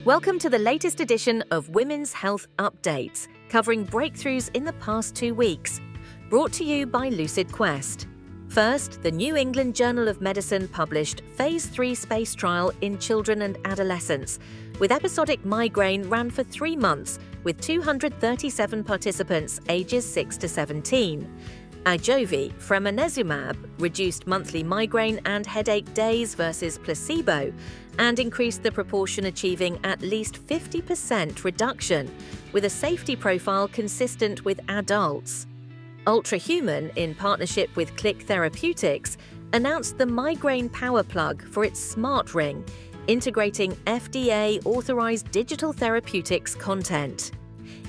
Welcome to the latest edition of Women's Health Updates, covering breakthroughs in the past 2 weeks. Brought to you by Lucid Quest. First, the New England Journal of Medicine published Phase 3 space trial in children and adolescents, with episodic migraine ran for 3 months, with 237 participants ages 6 to 17. Adjunctive, fremanezumab, reduced monthly migraine and headache days versus placebo, and increased the proportion achieving at least 50% reduction, with a safety profile consistent with adults. Ultrahuman, in partnership with Click Therapeutics, announced the migraine power plug for its smart ring, integrating FDA-authorized digital therapeutics content.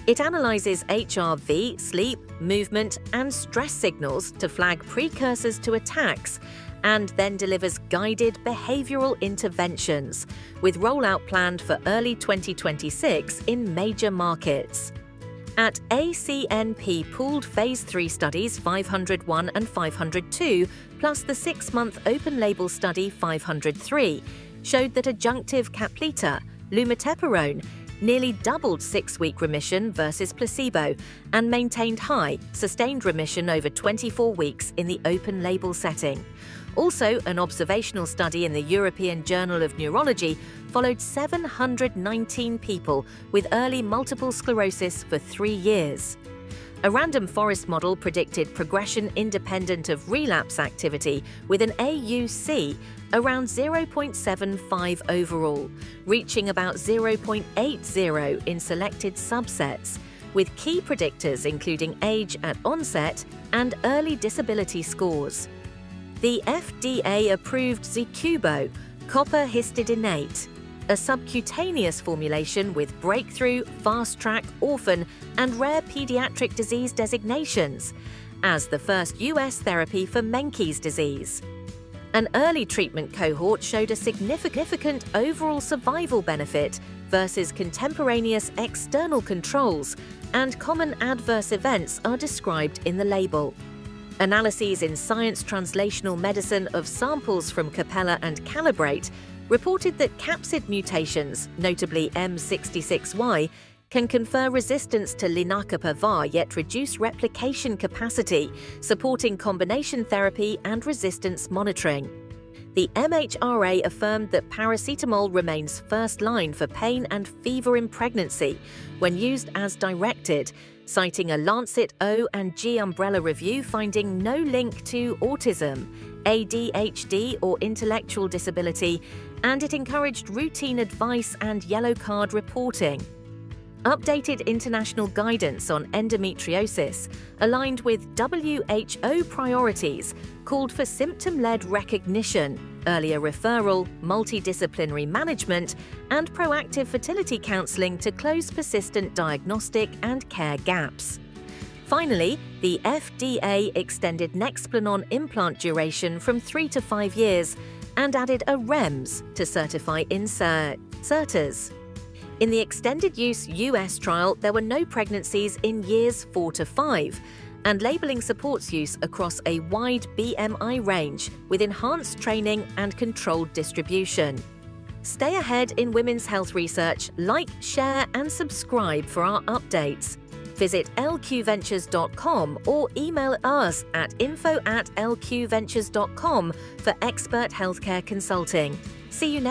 It analyzes HRV, sleep, movement, and stress signals to flag precursors to attacks, and then delivers guided behavioral interventions, with rollout planned for early 2026 in major markets. At ACNP pooled Phase 3 studies 501 and 502, plus the 6-month open-label study 503, showed that adjunctive Caplyta, lumateperone, nearly doubled 6-week remission versus placebo and maintained high, sustained remission over 24 weeks in the open-label setting. Also, an observational study in the European Journal of Neurology followed 719 people with early multiple sclerosis for 3 years. A random forest model predicted progression independent of relapse activity with an AUC around 0.75 overall, reaching about 0.80 in selected subsets, with key predictors including age at onset and early disability scores. The FDA approved Zycubo, copper histidinate, a subcutaneous formulation with breakthrough, fast-track, orphan, and rare pediatric disease designations, as the first US therapy for Menkes disease. An early treatment cohort showed a significant overall survival benefit versus contemporaneous external controls, and common adverse events are described in the label. Analyses in Science Translational Medicine of samples from Capella and Calibrate reported that capsid mutations, notably M66Y, can confer resistance to Lenacapavir yet reduce replication capacity, supporting combination therapy and resistance monitoring. The MHRA affirmed that paracetamol remains first line for pain and fever in pregnancy when used as directed, citing a Lancet O and G umbrella review finding no link to autism, ADHD or intellectual disability, and it encouraged routine advice and yellow card reporting. Updated international guidance on endometriosis, aligned with WHO priorities, called for symptom-led recognition, earlier referral, multidisciplinary management, and proactive fertility counseling to close persistent diagnostic and care gaps. Finally, the FDA extended Nexplanon implant duration from 3 to 5 years and added a REMS to certify inserters. In the extended use US trial, there were no pregnancies in years 4 to 5, and labeling supports use across a wide BMI range with enhanced training and controlled distribution. Stay ahead in women's health research, like, share, and subscribe for our updates. Visit lqventures.com or email us at info@lqventures.com for expert healthcare consulting. See you next